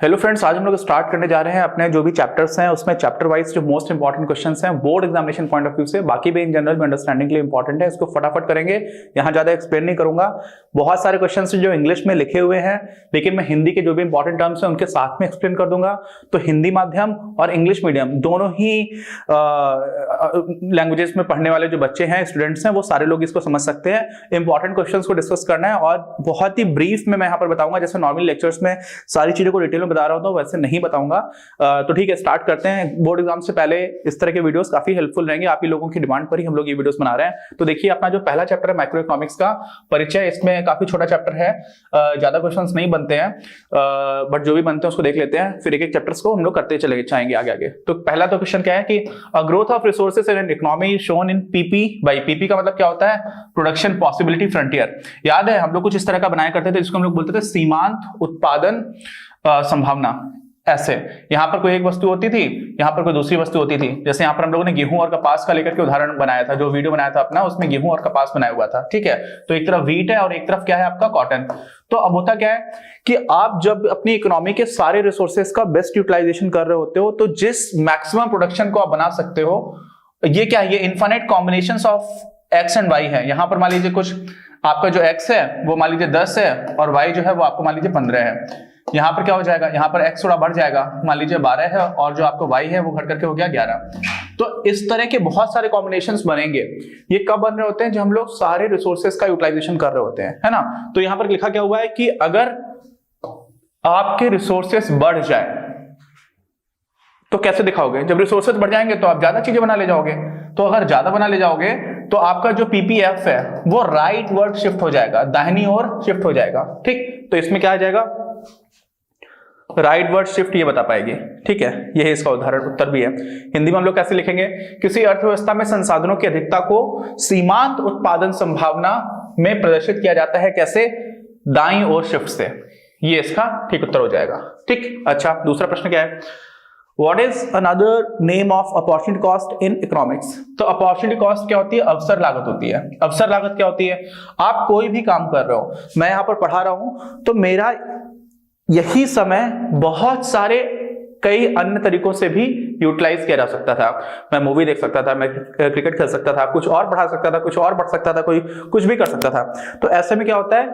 Hello friends, आज हम लोग स्टार्ट करने जा रहे हैं अपने जो भी चैप्टर्स हैं उसमें चैप्टर वाइज जो मोस्ट इंपॉर्टेंट क्वेश्चंस हैं board examination point of view से, बाकी भी इन जनरल में अंडरस्टैंडिंग के लिए इंपॉर्टेंट है। इसको फटाफट करेंगे, यहाँ ज्यादा एक्सप्लेन नहीं करूंगा। बहुत सारे क्वेश्चंस जो इंग्लिश में लिखे हुए हैं, लेकिन मैं हिंदी के जो भी इंपॉर्टेंट टर्म्स हैं उनके साथ में एक्सप्लेन कर दूंगा। तो हिंदी माध्यम और इंग्लिश मीडियम दोनों ही लैंग्वेजेस में पढ़ने वाले जो बच्चे हैं, स्टूडेंट्स हैं, वो सारे लोग इसको समझ सकते हैं। इंपॉर्टेंट क्वेश्चंस को डिस्कस करना है और बहुत ही ब्रीफ में मैं यहाँ पर बताऊंगा। जैसे नॉर्मल लेक्चर्स में सारी चीजों को डिटेल में बता रहा हूं, वैसे नहीं बताऊंगा। तो ठीक है, स्टार्ट करते हैं। बोर्ड एग्जाम से पहले इस तरह के वीडियोस काफी हेल्पफुल रहेंगे, आप ही लोगों की डिमांड पर ही हम लोग ये वीडियोस बना रहे हैं। तो देखिए, अपना जो पहला चैप्टर है मैक्रो इकोनॉमिक्स का परिचय, इसमें काफी छोटा चैप्टर है, ज्यादा क्वेश्चंस नहीं बनते हैं, बट जो भी बनते हैं उसको देख लेते हैं, फिर एक एक चैप्टर्स को हम लोग करते चले जाएंगे आगे आगे। तो पहला तो क्वेश्चन क्या है कि growth of resources in economy shown in PP by. PP का मतलब क्या होता है? Production possibility frontier. याद है हम लोग कुछ इस तरह का बनाया करते थे जिसको हम लोग बोलते थे सीमांत उत्पादन संभावना। ऐसे यहां पर कोई एक वस्तु होती थी, यहां पर कोई दूसरी वस्तु होती थी। जैसे यहां पर हम लोगों ने गेहूं और कपास का लेकर के उदाहरण बनाया था, जो वीडियो बनाया था अपना, उसमें गेहूं और कपास बनाया हुआ था। ठीक है, तो एक तरफ व्हीट है और एक तरफ क्या है आपका कॉटन। तो अब होता क्या है कि आप जब अपनी इकोनॉमी के सारे रिसोर्सेज का बेस्ट यूटिलाइजेशन कर रहे होते हो, तो जिस मैक्सिमम प्रोडक्शन को आप बना सकते हो, ये क्या है? ये infinite combinations of X and Y है। यहां पर मान लीजिए कुछ आपका जो एक्स है वो मान लीजिए 10 है और वाई जो है वो आपको मान लीजिए 15 है। यहां पर क्या हो जाएगा? यहां पर x थोड़ा बढ़ जाएगा, मान लीजिए 12 है, और जो आपका y है वो घट करके हो गया 11। तो इस तरह के बहुत सारे कॉम्बिनेशंस बनेंगे। ये कब बन रहे होते हैं? जब हम लोग सारे रिसोर्सेज का यूटिलाइजेशन कर रहे होते हैं, है ना। तो यहां पर लिखा क्या हुआ है कि अगर आपके रिसोर्सेज बढ़ जाए तो कैसे दिखाओगे? जब रिसोर्सेज बढ़ जाएंगे तो आप ज्यादा चीजें बना ले जाओगे। तो अगर ज्यादा बना ले जाओगे तो आपका जो पीपीएफ है वो राइट वर्ड शिफ्ट हो जाएगा, दाहिनी ओर शिफ्ट हो जाएगा। ठीक, तो इसमें क्या आ जाएगा? राइट वर्ड शिफ्ट, ये बता पाएगी। ठीक है, यही इसका उदाहरण उत्तर भी है। हिंदी में हम लोग कैसे लिखेंगे? किसी अर्थव्यवस्था में संसाधनों की अधिकता को सीमांत उत्पादन संभावना में प्रदर्शित किया जाता है। कैसे? दाईं ओर शिफ्ट से। ये इसका ठीक उत्तर हो जाएगा। ठीक, अच्छा, दूसरा प्रश्न क्या है? What is another name of opportunity cost in economics? तो opportunity cost क्या होती है? अवसर लागत होती है। अवसर लागत क्या होती है? आप कोई भी काम कर रहे हो, मैं यहां पर पढ़ा रहा हूं, तो मेरा यही समय बहुत सारे कई अन्य तरीकों से भी यूटिलाइज किया जा सकता था। मैं मूवी देख सकता था, मैं क्रिकेट खेल सकता था, कुछ और पढ़ा सकता था, कुछ और पढ़ सकता था, कोई कुछ भी कर सकता था। तो ऐसे में क्या होता है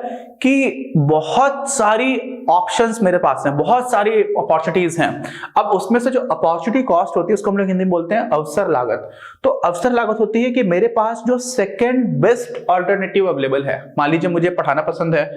कि बहुत सारी ऑप्शंस मेरे पास हैं, बहुत सारी अपॉर्चुनिटीज हैं। अब उसमें से जो अपॉर्चुनिटी कॉस्ट होती है उसको हम लोग हिंदी में बोलते हैं अवसर लागत। तो अवसर लागत होती है कि मेरे पास जो सेकेंड बेस्ट ऑल्टरनेटिव अवेलेबल है। मान लीजिए मुझे पढ़ाना पसंद है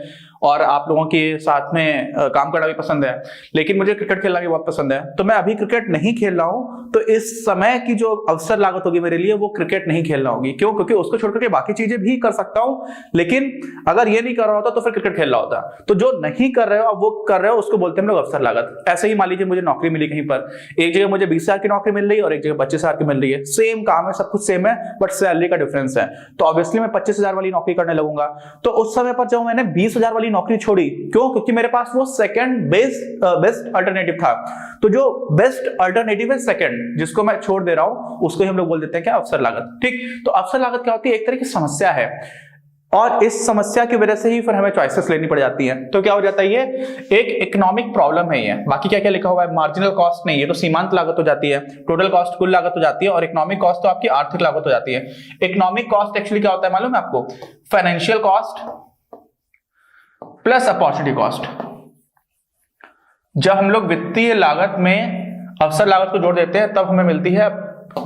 और आप लोगों के साथ में काम करना भी पसंद है, लेकिन मुझे क्रिकेट खेलना भी बहुत पसंद है, तो मैं अभी क्रिकेट नहीं खेल रहा हूं। तो इस समय की जो अवसर लागत होगी मेरे लिए, वो क्रिकेट नहीं खेलना होगी। क्यों? क्योंकि उसको छोड़कर के बाकी चीजें भी कर सकता हूं, लेकिन अगर ये नहीं कर रहा होता तो फिर क्रिकेट खेल रहा होता। तो जो नहीं कर रहे हो अब वो कर रहे हो, उसको बोलते हैं हम लोग अवसर लागत। ऐसे ही मान लीजिए मुझे नौकरी मिली कहीं पर, एक जगह मुझे 20,000 की नौकरी मिल रही है और एक जगह 25,000 की मिल रही है। सेम काम है, सब कुछ सेम है, बट सैलरी का डिफरेंस है। तो ऑब्वियसली मैं 25,000 वाली नौकरी करने लगूंगा। तो उस समय पर जब मैंने 20,000 वाली नौकरी छोड़ी, क्यों? क्योंकि मेरे पास वो सेकंड बेस्ट अल्टरनेटिव था। तो जो बेस्ट अल्टरनेटिव है सेकंड, जिसको मैं छोड़ दे रहा हूं, उसको हम लोग बोल देते हैं क्या? अवसर लागत। ठीक, तो अवसर लागत क्या होती है? एक तरह की समस्या है, और इस समस्या की वजह से ही फिर हमें चॉइसेस लेनी पड़ जाती हैं। तो क्या हो जाता है? ये एक इकोनॉमिक प्रॉब्लम है। ये बाकी क्या क्या लिखा हुआ है? मार्जिनल कॉस्ट नहीं, ये तो सीमांत लागत हो जाती है। टोटल कॉस्ट कुल लागत हो जाती है, और इकोनॉमिक कॉस्ट तो आपकी आर्थिक लागत हो जाती है। इकोनॉमिक कॉस्ट एक्चुअली क्या होता है मालूम है आपको? Financial cost plus opportunity cost. जब हम लोग वित्तीय लागत में अवसर लागत को जोड़ देते हैं तब हमें मिलती है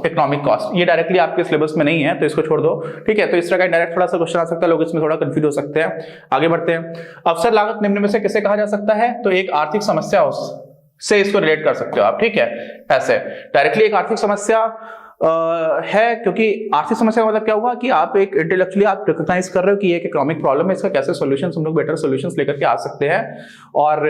इकोनॉमिक कॉस्ट। ये डायरेक्टली आपके सिलेबस में नहीं है, तो इसको छोड़ दो। ठीक है, तो इस तरह का डायरेक्ट थोड़ा सा क्वेश्चन आ सकता है, लोग इसमें थोड़ा कंफ्यूज हो सकते हैं। आगे बढ़ते हैं। अवसर लागत निम्न में से किसे कहा जा सकता है? तो एक आर्थिक समस्या से इसको रिलेट कर सकते हो आप। ठीक है, ऐसे डायरेक्टली एक आर्थिक समस्या है, क्योंकि आर्थिक समस्या का मतलब क्या हुआ कि आप एक इंटेलेक्चुअली आप रिकॉग्नाइज कर रहे हो कि ये एक इकोनॉमिक प्रॉब्लम है, इसका कैसे सॉल्यूशंस हम लोग बेटर सॉल्यूशंस लेकर के आ सकते हैं, और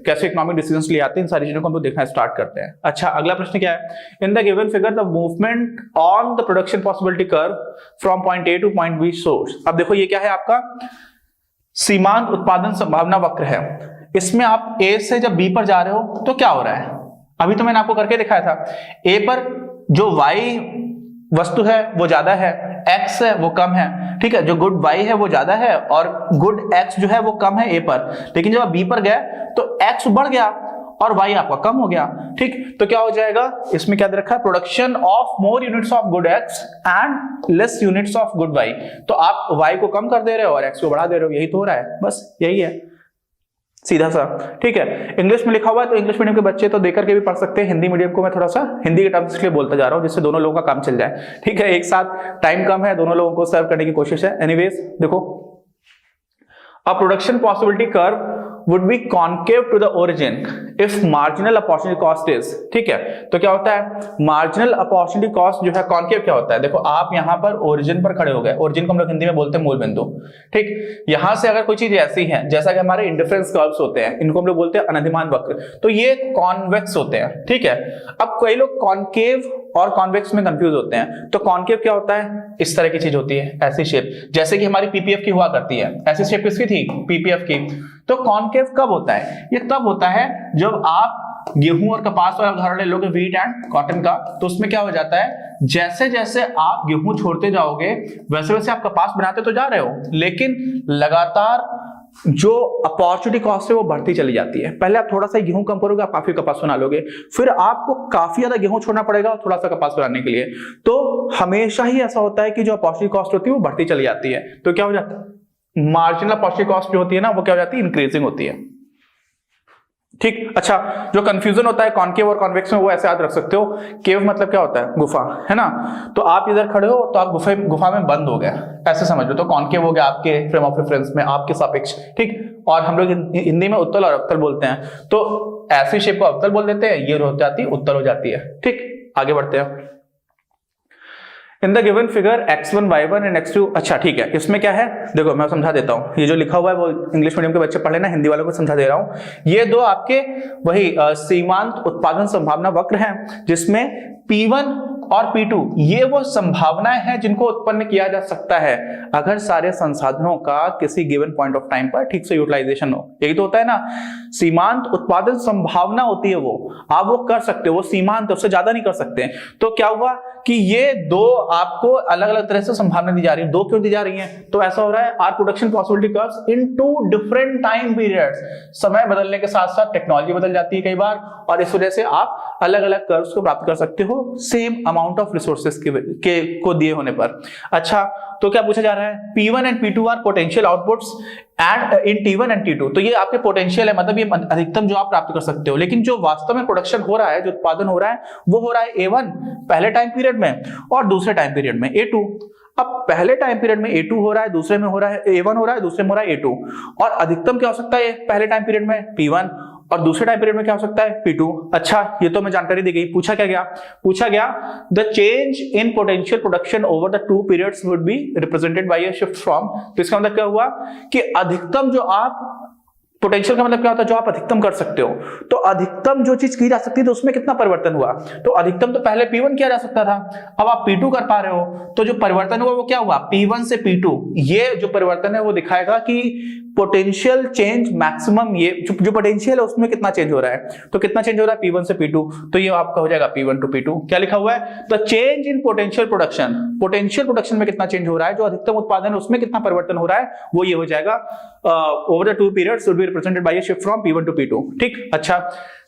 कैसे इकोनॉमिक डिसीजंस लिए आते हैं। इन सारी चीजों को हम लोग देखना स्टार्ट करते हैं। अच्छा, अगला प्रश्न क्या है? In the given figure the movement on the production possibility curve from point A two point be source. अब देखो ये क्या है? आपका सीमांत उत्पादन संभावना वक्र है। इसमें आप ए से जब बी पर जा रहे हो तो क्या हो रहा है? अभी तो मैंने आपको करके दिखाया था। ए पर जो y वस्तु है वो ज्यादा है, x है वो कम है, ठीक है, जो गुड y है वो ज्यादा है और गुड x जो है वो कम है a पर, लेकिन जब आप b पर गए तो x बढ़ गया और y आपका कम हो गया, ठीक। तो क्या हो जाएगा, इसमें क्या दे रखा है, production of more units of good x and less units of good y। तो आप y को कम कर दे रहे हो और x को बढ़ा दे रहे हो, यही तो हो रहा है, बस यही है, सीधा सा, ठीक है। इंग्लिश में लिखा हुआ है तो इंग्लिश मीडियम के बच्चे तो देख करके भी पढ़ सकते हैं, हिंदी मीडियम को मैं थोड़ा सा हिंदी के टर्म्स के लिए बोलता जा रहा हूं जिससे दोनों लोगों का काम चल जाए, ठीक है। एक साथ टाइम कम है, दोनों लोगों को सर्व करने की कोशिश है। एनीवेज देखो, a production possibility curve would be concave to the origin if marginal opportunity cost is, ठीक है। तो क्या होता है, marginal opportunity cost जो है concave क्या होता है, देखो आप यहां पर origin पर खड़े हो गए, origin को हम लोग हिंदी में बोलते हैं मूल बिंदु, ठीक। यहां से अगर कोई चीज ऐसी है जैसा कि हमारे इंडिफरेंस कर्व्स होते हैं, इनको हम लोग बोलते हैं अनधिमान वक्र, तो ये कॉन्वेक्स होते हैं, ठीक है। अब कई लोग कॉन्केव और कॉन्वेक्स में कंफ्यूज होते हैं। तो कॉन्केव क्या होता है, इस तरह की चीज होती है, ऐसी शेप, जैसे कि हमारी पीपीएफ की हुआ करती है, ऐसी शेप किसकी थी, पीपीएफ की। तो कॉन्केव कब होता है, ये तब होता है जब आप गेहूं और कपास वाला उदाहरण ले लोगे, व्हीट एंड कॉटन का, तो उसमें क्या हो जाता है, जैसे जैसे आप गेहूं छोड़ते जाओगे वैसे वैसे आप कपास बनाते तो जा रहे हो, लेकिन लगातार जो अपॉर्चुनिटी कॉस्ट है वो बढ़ती चली जाती है। पहले आप थोड़ा सा गेहूं कम करोगे, आप काफी कपास बना लोगे, फिर आपको काफी ज्यादा गेहूं छोड़ना पड़ेगा थोड़ा सा कपास बनाने के लिए। तो हमेशा ही ऐसा होता है कि जो अपॉर्चुनिटी कॉस्ट होती है वो बढ़ती चली जाती है। तो क्या हो जाता है, मार्जिनल अपॉर्चुनिटी कॉस्ट जो होती है ना वो क्या हो जाती है, इंक्रीजिंग होती है, ठीक। अच्छा, जो कंफ्यूजन होता है कॉनकेव और कॉन्वेक्स में वो ऐसे याद रख सकते हो, केव मतलब क्या होता है, गुफा, है ना। तो आप इधर खड़े हो तो आप गुफा में बंद हो गए, ऐसे समझ लो। तो कॉनकेव हो गया आपके फ्रेम ऑफ रेफरेंस में, आपके सापेक्ष, ठीक। और हम लोग हिंदी में उत्तल और अवतल बोलते हैं, तो ऐसी शेप को अवतल बोल देते हैं, ये हो जाती है उत्तल हो जाती है, ठीक। आगे बढ़ते हैं। In the given figure x1 y1 and x2, अच्छा ठीक है, इसमें क्या है देखो मैं समझा देता हूं, ये जो लिखा हुआ है वो इंग्लिश मीडियम के बच्चे पढ़ लेना, हिंदी वालों को समझा दे रहा हूं। ये दो आपके वही सीमांत उत्पादन संभावना वक्र हैं, जिसमें P1 और P2 ये वो संभावनाएं हैं जिनको उत्पन्न किया जा सकता है अगर सारे संसाधनों का किसी गिवन पॉइंट ऑफ टाइम पर ठीक से यूटिलाइजेशन हो। यही तो होता है ना, सीमांत उत्पादन संभावना होती है वो, आप वो कर सकते हो, वो सीमांत है, उससे ज्यादा नहीं कर सकते। तो क्या हुआ कि ये दो आपको अलग अलग तरह से संभावना दी जा रही है। दो क्यों दी जा रही है, तो ऐसा हो रहा है, are production possibility curves in two different time periods, समय बदलने के साथ साथ टेक्नोलॉजी बदल जाती है कई बार, और इस वजह से आप अलग अलग कर्व्स को प्राप्त कर सकते हो सेम अमाउंट ऑफ रिसोर्सेज को दिए होने पर। अच्छा, तो क्या पूछा जा रहा है, P1 and P2 are potential outputs and in T1 and T2, तो ये आपके पोटेंशियल है, मतलब ये अधिकतम जो आप प्राप्त कर सकते हो, लेकिन जो वास्तव में प्रोडक्शन हो रहा है, जो उत्पादन हो रहा है वो हो रहा है A1 पहले टाइम पीरियड में और दूसरे टाइम पीरियड में A2। अब पहले टाइम पीरियड में A2 हो रहा है, दूसरे में हो रहा है A1 हो रहा है, दूसरे में हो रहा है A2, और अधिकतम क्या हो सकता है पहले टाइम पीरियड में P1 और दूसरे टाइम पीरियड में क्या हो सकता है P2। अच्छा, ये तो मैं जानकारी दी गई। पूछा क्या गया, पूछा गया the change in potential production over the two periods would be represented by a shift from. तो इसका मतलब क्या हुआ कि अधिकतम जो आप पोटेंशियल का मतलब क्या होता है, जो आप अधिकतम कर सकते हो, तो अधिकतम जो चीज की जा सकती है तो उसमें कितना परिवर्तन हुआ। तो अधिकतम तो पहले P1 किया जा सकता था, अब आप P2 कर पा रहे हो, तो जो परिवर्तन हुआ वो क्या हुआ, P1 से P2। ये जो परिवर्तन है वो दिखाएगा कि पोटेंशियल चेंज मैक्सिमम, ये जो पोटेंशियल है उसमें कितना चेंज हो रहा है। तो कितना चेंज हो रहा है P1 से P2, तो ये आपका हो जाएगा P1 टू P2। क्या लिखा हुआ है, the change in potential production, potential production में कितना चेंज हो रहा है, जो अधिकतम उत्पादन है उसमें कितना परिवर्तन हो रहा है, वो ये हो जाएगा over the two periods will be represented by a shift from P1 to P2, ठीक। अच्छा,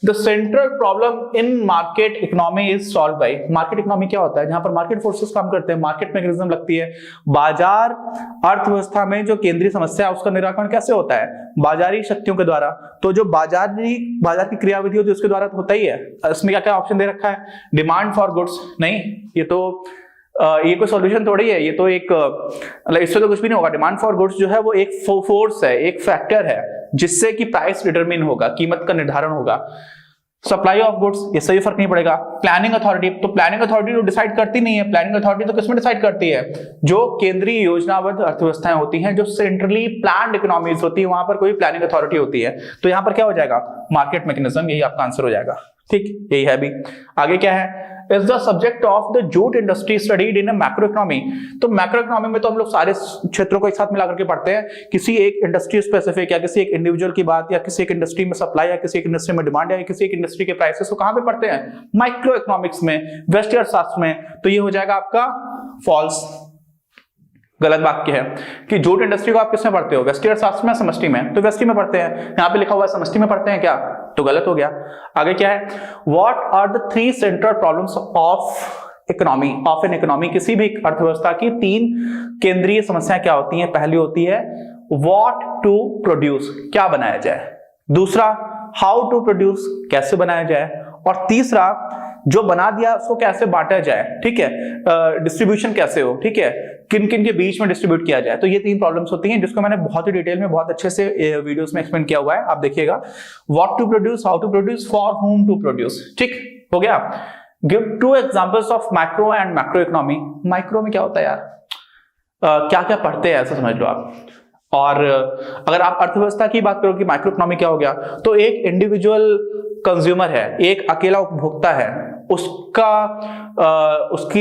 the central problem in market economy is solve by, market economy क्या होता है, जहां पर मार्केट फोर्सेस काम करते हैं, मार्केट मैकेनिज्म लगती है, बाजार अर्थव्यवस्था में जो केंद्रीय समस्या है उसका निराकरण कैसे होता है, बाजारी शक्तियों के द्वारा। तो जो बाजार की क्रियाविधि होती है उसके द्वारा तो होता ही है। इसमें क्या क्या ऑप्शन दे रखा है, डिमांड फॉर गुड्स, नहीं ये तो ये कोई सॉल्यूशन थोड़ी है, ये तो एक मतलब इससे तो कुछ भी नहीं होगा। डिमांड फॉर गुड्स जो है वो एक फोर्स है, एक फैक्टर है जिससे कि प्राइस डिटरमिन होगा, कीमत का निर्धारण होगा। सप्लाई ऑफ गुड्स, इससे भी फर्क नहीं पड़ेगा। प्लानिंग अथॉरिटी, तो प्लानिंग अथॉरिटी तो डिसाइड करती नहीं है, प्लानिंग अथॉरिटी तो किसमें डिसाइड करती है, जो केंद्रीय योजनाबद्ध अर्थव्यवस्थाएं होती हैं, जो सेंट्रली प्लान्ड इकोनॉमीज होती है, वहां पर कोई प्लानिंग अथॉरिटी होती है। तो यहां पर क्या हो जाएगा, मार्केट मैकेनिज्म, यही आपका आंसर हो जाएगा, ठीक, यही है। अभी आगे क्या है, is the subject of the jute industry studied in macro economy. तो मैक्रो इकोनॉमी में तो हम लोग सारे क्षेत्रों को एक साथ मिला करके पढ़ते हैं, किसी एक इंडस्ट्री स्पेसिफिक या किसी एक इंडिविजुअल की बात, या किसी एक इंडस्ट्री में सप्लाई, या किसी एक इंडस्ट्री में डिमांड, या किसी एक इंडस्ट्री के प्राइसेस को कहां पे पढ़ते हैं, माइक्रो इकोनॉमिक्स में, वेस्टर्न शास्त्र में। तो ये हो जाएगा आपका फॉल्स, गलत वाक्य है कि जूट इंडस्ट्री को आप किसमें पढ़ते हो, व्यष्टि अर्थशास्त्र में, समष्टि में? तो व्यष्टि में पढ़ते हैं, यहाँ पे लिखा हुआ है समष्टि में पढ़ते हैं क्या, तो गलत हो गया। आगे क्या है, what are the 3 central problems of an economy, किसी भी अर्थव्यवस्था की 3 केंद्रीय समस्याएं क्या होती हैं? पहली होती है व्हाट टू प्रोड्यूस, क्या बनाया जाए, दूसरा हाउ टू प्रोड्यूस, कैसे बनाया जाए, और तीसरा जो बना दिया उसको कैसे बांटा जाए, ठीक है, डिस्ट्रीब्यूशन कैसे हो, ठीक है, किन किन के बीच में डिस्ट्रीब्यूट किया जाए। तो ये 3 प्रॉब्लम्स होती हैं जिसको मैंने बहुत ही डिटेल में बहुत अच्छे से वीडियोस में एक्सप्लेन किया हुआ है, आप देखिएगा। What to produce, how to produce, for whom to produce, ठीक हो गया। Give 2 examples of micro and macro economy. Micro में क्या होता है यार, क्या क्या पढ़ते हैं ऐसा समझ लो आप। और अगर आप अर्थव्यवस्था की बात करो कि माइक्रो इकोनॉमी क्या हो गया, तो एक इंडिविजुअल कंज्यूमर है, एक अकेला उपभोक्ता है,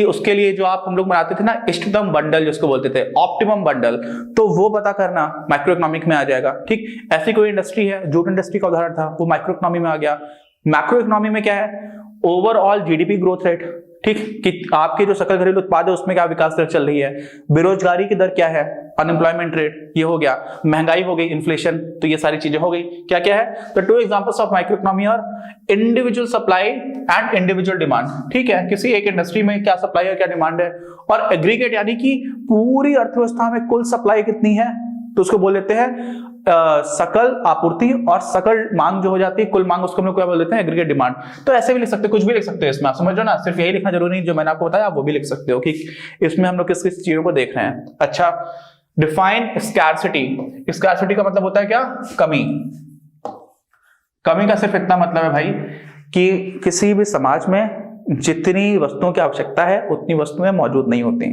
उसके लिए जो आप हम लोग बनाते थे ना इष्टतम बंडल जिसको बोलते थे, ऑप्टिमम बंडल, तो वो पता करना माइक्रो इकोनॉमिक में आ जाएगा, ठीक। ऐसी कोई इंडस्ट्री है, जूट इंडस्ट्री का उदाहरण था, वो माइक्रो इकोनॉमी में आ गया। मैक्रो इकोनॉमी में क्या है, ओवरऑल जीडीपी ग्रोथ रेट, ठीक, कि आपके जो सकल घरेलू उत्पाद है उसमें क्या विकास दर चल रही है, बेरोजगारी की दर क्या है, अनएम्प्लॉयमेंट रेट, ये हो गया, महंगाई हो गई, इन्फ्लेशन, तो ये सारी चीजें हो गई। क्या क्या है, तो 2 एग्जांपल्स ऑफ माइक्रो इकोनॉमी और individual supply and individual demand, ठीक है, किसी एक इंडस्ट्री में क्या सप्लाई है क्या डिमांड है, और एग्रीगेट यानी कि पूरी अर्थव्यवस्था में कुल सप्लाई कितनी है, तो उसको बोल देते हैं सकल आपूर्ति, और सकल मांग जो हो जाती है, कुल मांग, उसको हम लोग क्या बोल देते हैं, एग्रीगेट डिमांड। तो ऐसे भी लिख सकते हो, कुछ भी लिख सकते हो इसमें, आप समझ लो ना, सिर्फ यही लिखना जरूरी नहीं, जो मैंने आपको बताया आप वो भी लिख सकते हो कि इसमें हम लोग किस किस चीजों को देख रहे हैं। अच्छा, डिफाइन स्कैर्सिटी। स्कैर्सिटी का मतलब होता है क्या, कमी। कमी का सिर्फ इतना मतलब है भाई कि किसी भी समाज में जितनी वस्तुओं की आवश्यकता है उतनी वस्तुएं मौजूद नहीं होती,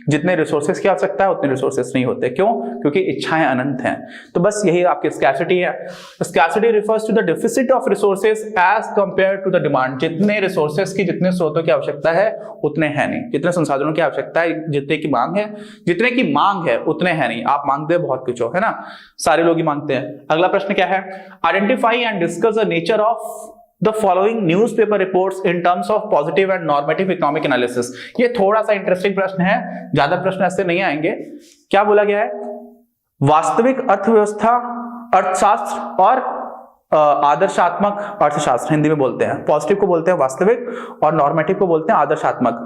जितने रिसोर्सेज की आवश्यकता है उतने रिसोर्सेज नहीं होते। क्यों? क्योंकि इच्छाएं अनंत हैं। तो बस यही आपकी स्कैर्सिटी है। Scarcity refers to the deficit of resources as compare to the demand. जितने रिसोर्सेज की, जितने स्रोतों की आवश्यकता है उतने है नहीं, जितने संसाधनों की आवश्यकता है, जितने की मांग है, जितने की मांग है उतने है नहीं। आप मांगते बहुत कुछ हो, है ना, सारे लोग ही मांगते हैं। अगला प्रश्न क्या है, identify and discuss the nature of The following newspaper reports in terms of positive and normative economic analysis। ये थोड़ा सा इंटरेस्टिंग प्रश्न है, ज्यादा प्रश्न ऐसे नहीं आएंगे। क्या बोला गया है, वास्तविक अर्थव्यवस्था, अर्थशास्त्र और आदर्शात्मक अर्थशास्त्र हिंदी में बोलते हैं। पॉजिटिव को बोलते हैं वास्तविक और नॉर्मेटिव को बोलते हैं आदर्शात्मक।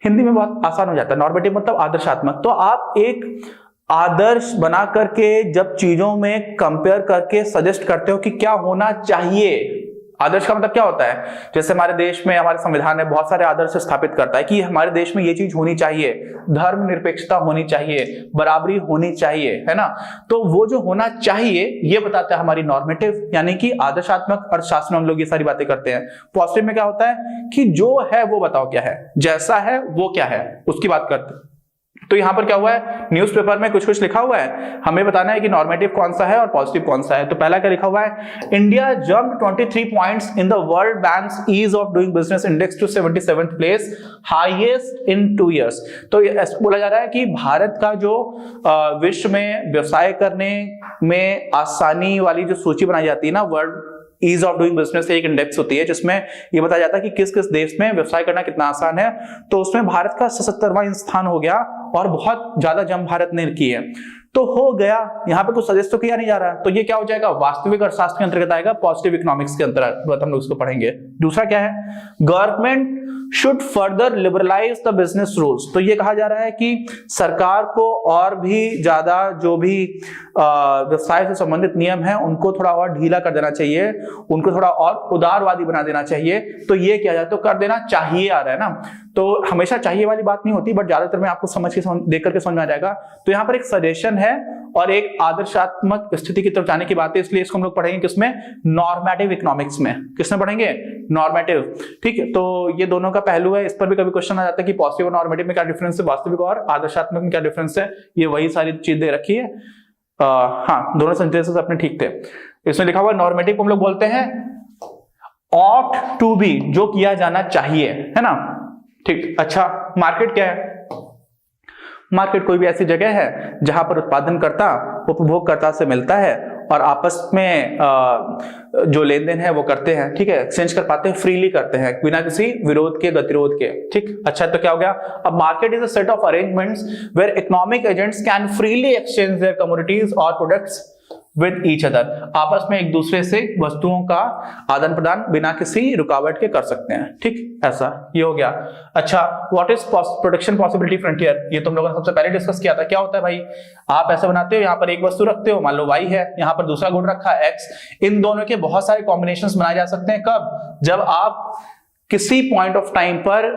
हिंदी में बहुत आसान हो जाता है, नॉर्मेटिव मतलब आदर्शात्मक। तो आप एक आदर्श बना करके जब चीजों में कंपेयर करके सजेस्ट करते हो कि क्या होना चाहिए। आदर्श का मतलब क्या होता है, जैसे हमारे देश में हमारे संविधान ने बहुत सारे आदर्श स्थापित करता है कि हमारे देश में ये चीज होनी चाहिए, धर्मनिरपेक्षता होनी चाहिए, बराबरी होनी चाहिए, है ना। तो वो जो होना चाहिए ये बताता है हमारी नॉर्मेटिव यानी कि आदर्शात्मक अर्थशास्त्र में हम लोग ये सारी बातें करते हैं। पॉजिटिव में क्या होता है कि जो है वो बताओ क्या है, जैसा है वो क्या है, उसकी बात करते हैं। तो यहां पर क्या हुआ है, न्यूज़पेपर में कुछ कुछ लिखा हुआ है, हमें बताना है कि नॉर्मेटिव कौन सा है और पॉजिटिव कौन सा है। तो पहला क्या लिखा हुआ है, India jumped 23 points in the world bank's ease of doing business index to 77th place, highest in 2 years। तो ऐसा बोला जा रहा है कि भारत का जो विश्व में व्यवसाय करने में आसानी वाली जो सूची बनाई जाती है ना, world ease of doing business एक इंडेक्स होती है जिसमें ये बताया जाता है कि किस किस देश में व्यवसाय करना कितना आसान है। तो उसमें भारत का 77वां स्थान हो गया और बहुत ज्यादा जंप भारत ने की है। तो हो गया, यहाँ पे कुछ सजेस्ट तो किया नहीं जा रहा, तो ये क्या हो जाएगा, वास्तविक अर्थशास्त्र के अंतर्गत आएगा, पॉजिटिव इकोनॉमिक्स के अंतर्गत हम लोग इसको पढ़ेंगे। दूसरा क्या है, government should further liberalise the business rules. तो ये कहा जा रहा है कि सरकार को और भी ज्यादा जो भी व्यवसाय से संबंधित नियम है उनको थोड़ा और ढीला कर देना चाहिए, उनको थोड़ा और उदारवादी बना देना चाहिए। तो ये किया जाए, तो कर देना चाहिए आ रहा है ना, तो हमेशा चाहिए वाली बात नहीं होती, बट ज्यादातर में आपको समझ के देख करके समझ में आ जाएगा। तो यहाँ पर एक सजेशन है और एक आदर्शात्मक स्थिति की तरफ जाने की बात है, इसलिए इसको हम लोग पढ़ेंगे किसमें, नॉर्मेटिव इकोनॉमिक्स में। किसमें पढ़ेंगे, नॉर्मेटिव, ठीक है। तो ये दोनों का पहलू है, इस पर भी कभी क्वेश्चन आ जाता है कि पॉजिटिव और नॉर्मेटिव में क्या डिफरेंस है, वास्तविक और आदर्शात्मक में क्या डिफरेंस है, ये वही सारी चीज दे रखी है। हाँ, दोनों सेंटेंसेस अपने ठीक थे। इसमें लिखा हुआ नॉर्मेटिव को हम लोग बोलते हैं ऑट टू बी, जो किया जाना चाहिए, है ना, ठीक। अच्छा, मार्केट क्या है, मार्केट कोई भी ऐसी जगह है जहां पर उत्पादनकर्ता उपभोगकर्ता से मिलता है और आपस में जो लेन देन है वो करते हैं, ठीक है, एक्सचेंज कर पाते हैं, फ्रीली करते हैं बिना किसी विरोध के, गतिरोध के, ठीक। अच्छा, तो क्या हो गया, अब market is a set of arrangements where economic agents can freely exchange their commodities और प्रोडक्ट्स विद ईच अदर, आपस में एक दूसरे से वस्तुओं का आदान प्रदान बिना किसी रुकावट के कर सकते हैं, ठीक, ऐसा ये हो गया। अच्छा, what is production possibility frontier, ये तुम लोगों ने सबसे पहले डिस्कस किया था। क्या होता है भाई, आप ऐसा बनाते हो, यहाँ पर एक वस्तु रखते हो, मान लो y है, यहाँ पर दूसरा गुण रखा है x, इन दोनों के बहुत सारे कॉम्बिनेशंस बनाए जा सकते हैं। कब, जब आप किसी पॉइंट ऑफ टाइम पर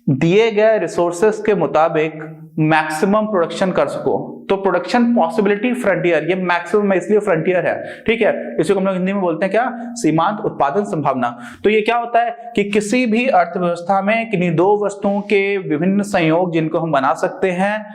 दिए गए रिसोर्सेस के मुताबिक मैक्सिमम प्रोडक्शन कर सको, तो प्रोडक्शन पॉसिबिलिटी फ्रंटियर, ये मैक्सिमम है इसलिए फ्रंटियर है, ठीक है। इसे हम लोग हिंदी में बोलते हैं क्या, सीमांत उत्पादन संभावना। तो ये क्या होता है कि किसी भी अर्थव्यवस्था में किन्हीं दो वस्तुओं के विभिन्न संयोग जिनको हम बना सकते हैं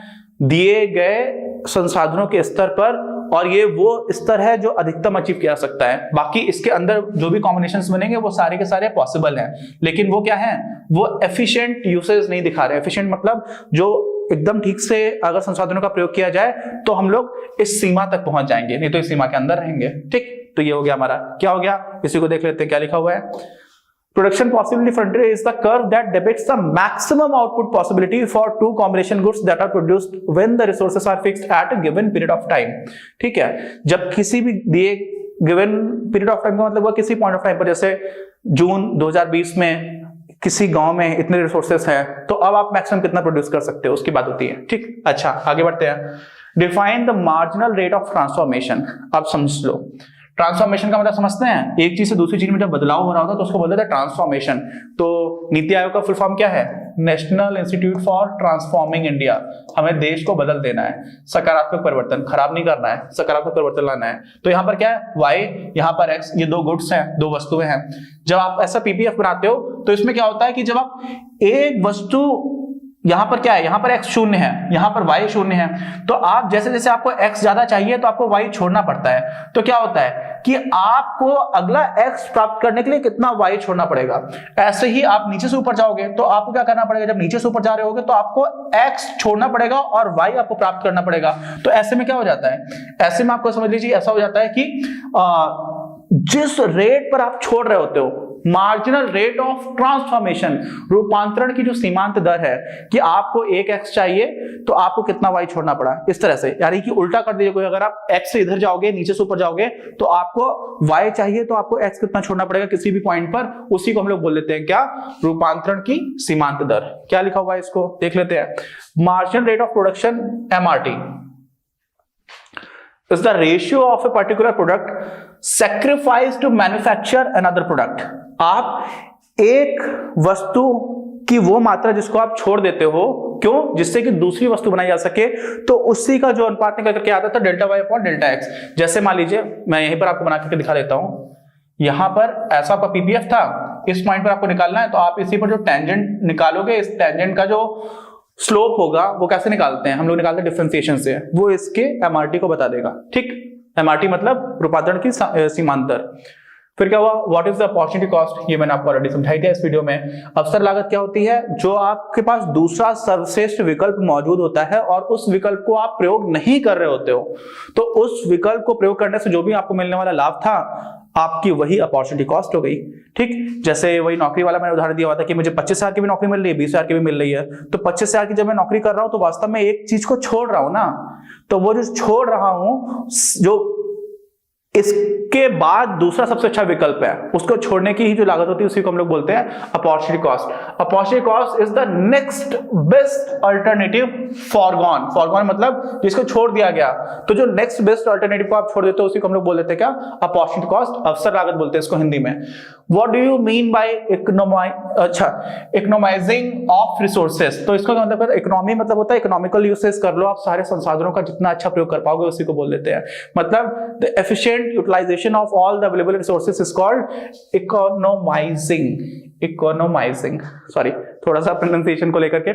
दिए गए संसाधनों के स्तर पर, और ये वो स्तर है जो अधिकतम अचीव किया जा सकता है। बाकी इसके अंदर जो भी कॉम्बिनेशंस बनेंगे वो सारे के सारे पॉसिबल हैं, लेकिन वो क्या है, वो एफिशिएंट यूसेज नहीं दिखा रहे। एफिशिएंट मतलब जो एकदम ठीक से अगर संसाधनों का प्रयोग किया जाए तो हम लोग इस सीमा तक पहुंच जाएंगे, नहीं तो इस सीमा के अंदर रहेंगे, ठीक। तो ये हो गया हमारा, क्या हो गया, इसी को देख लेते हैं क्या लिखा हुआ है। Production possibility frontier is the curve that depicts the maximum output possibility for two combination goods that are produced when the resources are fixed at a given period of time, ठीक है। जब किसी भी दिए given period of time का मतलब किसी point of time पर, जैसे जून 2020 में किसी गांव में इतने रिसोर्सेस हैं, तो अब आप मैक्सिमम कितना प्रोड्यूस कर सकते हो उसकी बात होती है, ठीक। अच्छा, आगे बढ़ते हैं। Define the marginal rate of transformation, आप समझ लो ट्रांसफॉर्मेशन का मतलब समझते हैं, एक चीज से दूसरी चीज में जब बदलाव हो रहा होता है तो उसको बोलते हैं ट्रांसफॉर्मेशन। तो नीति आयोग का फुल फॉर्म क्या है, national institute for transforming India. हमें देश को बदल देना है, सकारात्मक परिवर्तन, खराब नहीं करना है, सकारात्मक परिवर्तन लाना है। तो यहाँ पर क्या है, y, यहाँ पर x, ये दो गुड्स हैं, दो वस्तुएं हैं। जब आप ऐसा पीपीएफ बनाते हो तो इसमें क्या होता है कि जब आप एक वस्तु, यहां पर क्या है, यहां पर x शून्य है, यहां पर y शून्य है, तो आप जैसे जैसे आपको x ज्यादा चाहिए तो आपको y छोड़ना पड़ता है। तो क्या होता है कि आपको अगला x प्राप्त करने के लिए कितना y छोड़ना पड़ेगा। ऐसे ही आप नीचे से ऊपर जाओगे तो आपको क्या करना पड़ेगा, जब नीचे से ऊपर जा रहे होगे तो आपको x छोड़ना पड़ेगा और y आपको प्राप्त करना पड़ेगा। तो ऐसे में क्या हो जाता है, ऐसे में आपको समझ लीजिए ऐसा हो जाता है कि जिस रेट पर आप छोड़ रहे होते हो, मार्जिनल रेट ऑफ ट्रांसफॉर्मेशन, रूपांतरण की जो सीमांत दर है कि आपको एक x चाहिए तो आपको कितना y छोड़ना पड़ा, इस तरह से। यानी कि उल्टा कर दीजिए, कोई अगर आप x से इधर जाओगे, नीचे से ऊपर जाओगे, तो आपको y चाहिए तो आपको x कितना छोड़ना पड़ेगा किसी भी पॉइंट पर, उसी को हम लोग बोल लेते हैं क्या, रूपांतरण की सीमांत दर। क्या लिखा हुआ है इसको देख लेते हैं। Marginal rate of production MRT is the ratio of a particular product sacrificed to manufacture another product। आप एक वस्तु की वो मात्रा जिसको आप छोड़ देते हो, क्यों, जिससे कि दूसरी वस्तु बनाई जा सके, तो उसी का जो अनुपात निकल करके आता था delta Y upon delta X. जैसे मान लीजिए मैं यहीं पर आपको बना करके दिखा देता हूं, यहां पर ऐसा आपका पीपीएफ था, इस पॉइंट पर आपको निकालना है, तो आप इसी पर जो टेंजेंट निकालोगे, इस टेंजेंट का जो स्लोप होगा वो कैसे निकालते हैं, हम लोग निकालते हैं डिफरेंशिएशन से, वो इसके एमआरटी को बता देगा, ठीक। एमआरटी मतलब रूपांतरण की सीमांत दर। फिर क्या हुआ, what is the opportunity cost, ये मैंने आपको ऑलरेडी समझाई थी इस वीडियो में। अवसर लागत क्या होती है, जो आपके पास दूसरा सर्वश्रेष्ठ विकल्प मौजूद होता है और उस विकल्प को आप प्रयोग नहीं कर रहे होते हो, तो उस विकल्प को प्रयोग करने से जो भी आपको मिलने वाला लाभ था, आपकी वही अपॉर्चुनिटी कॉस्ट हो गई, ठीक। जैसे वही नौकरी वाला मैंने उदाहरण दिया हुआ था कि मुझे 25,000 की भी नौकरी मिल रही है, 20,000 की भी मिल रही है, तो 25,000 की जब मैं नौकरी कर रहा हूं तो वास्तव में एक चीज को छोड़ रहा हूं ना, तो वो जो छोड़ रहा हूं, जो इसके बाद दूसरा सबसे अच्छा विकल्प है, उसको छोड़ने की ही जो लागत होती है उसी को हम लोग बोलते हैं opportunity cost. Opportunity cost is the next best alternative foregone. Foregone मतलब जिसको छोड़ दिया गया, तो जो नेक्स्ट बेस्ट अल्टरनेटिव को आप छोड़ देते हो उसी को हम लोग बोल देते हैं क्या, अपॉर्चुनिटी कॉस्ट, अवसर लागत बोलते हैं इसको हिंदी में। What do you mean by economising of resources, तो इसका मतलब इकोनॉमी मतलब होता है इकोनॉमिकल यूसेज कर लो, आप सारे संसाधनों का जितना अच्छा प्रयोग कर पाओगे उसी को बोल देते हैं। मतलब the efficient utilization of all the available resources is called economizing, sorry थोड़ा सा प्रोनाउंसिएशन को लेकर के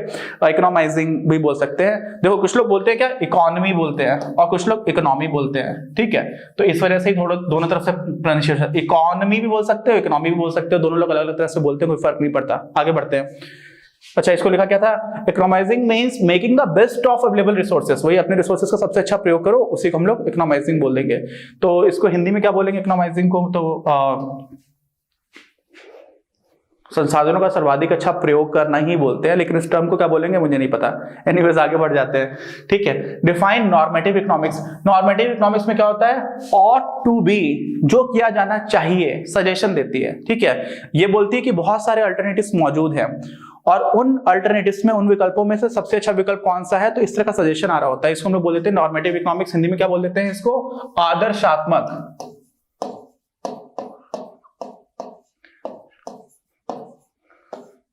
इकोनॉमाइजिंग भी बोल सकते हैं। देखो कुछ लोग बोलते हैं क्या, इकोनॉमी बोलते हैं और कुछ लोग इकोनॉमी बोलते हैं, ठीक है। तो इस वजह से ही थोड़ा दोनों तरफ से प्रोनाउंसिएशन, इकोनॉमी भी बोल सकते हो, इकोनॉमी भी बोल सकते हो, दोनों लोग अलग अलग तरह से बोलते हैं, कोई फर्क नहीं पड़ता। आगे बढ़ते हैं। अच्छा, इसको लिखा क्या था? Economising means making the best of available resources, वही अपने रिसोर्सेस का सबसे अच्छा प्रयोग करो, उसी को हम लोग इकोनॉमाइजिंग बोल देंगे। तो इसको हिंदी में क्या बोलेंगे इकोनॉमाइजिंग को? तो संसाधनों का सर्वाधिक अच्छा प्रयोग करना ही बोलते हैं, लेकिन इस टर्म को क्या बोलेंगे मुझे नहीं पता। एनीवेज आगे बढ़ जाते हैं, ठीक है। Define normative economics. Normative economics में क्या होता है? ऑट टू बी, जो किया जाना चाहिए, सजेशन देती है, ठीक है। ये बोलती है कि बहुत सारे अल्टरनेटिव्स मौजूद हैं और उन अल्टरनेटिव्स में, उन विकल्पों में से सबसे अच्छा विकल्प कौन सा है, तो इस तरह का सजेशन आ रहा होता है। इसको हम लोग बोल देते हैं नॉर्मेटिव इकोनॉमिक्स। हिंदी में क्या बोल देते हैं इसको? आदर्शात्मक।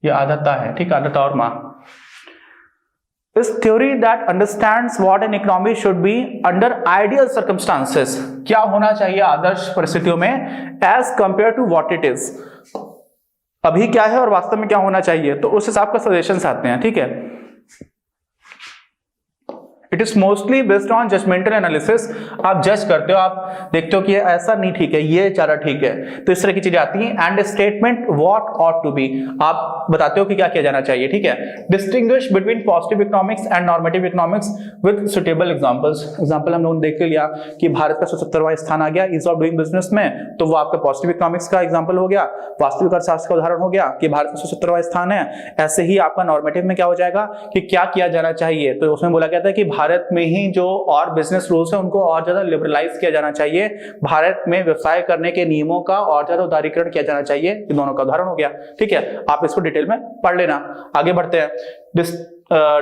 ये आदता है, ठीक, आदता और मां। इस theory that understands what an economy should be under ideal circumstances, क्या होना चाहिए आदर्श परिस्थितियों में, as compare to what it is, अभी क्या है और वास्तव में क्या होना चाहिए, तो उस हिसाब का सजेशंस आते हैं, ठीक है। It is mostly based on judgemental analysis. आप जज करते हो, आप देखते हो कि ये ऐसा नहीं ठीक है, ये ज्यादा ठीक है, तो इस तरह की चीजें आती हैं। And statement what ought to be, आप बताते हो कि क्या किया जाना चाहिए, ठीक है। Distinguish between positive economics and normative economics with suitable examples. Example हम लोगों ने देख लिया कि भारत का 170वां स्थान आ गया ईज ऑफ डूइंग बिजनेस में, तो वो आपका पॉजिटिव इकोनॉमिक्स का एग्जांपल हो गया, वास्तविक अर्थशास्त्र का उदाहरण हो गया कि भारत का 170वां स्थान है। ऐसे ही आपका नॉर्मेटिव में क्या हो जाएगा कि क्या किया जाना चाहिए, तो उसमें बोला गया था कि भारत में ही जो और बिजनेस रूल्स है उनको और ज्यादा लिबरलाइज किया जाना चाहिए, भारत में व्यवसाय करने के नियमों का और ज्यादा उदारीकरण किया जाना चाहिए। ये दोनों का उदाहरण हो गया, ठीक है। आप इसको डिटेल में पढ़ लेना। आगे बढ़ते हैं।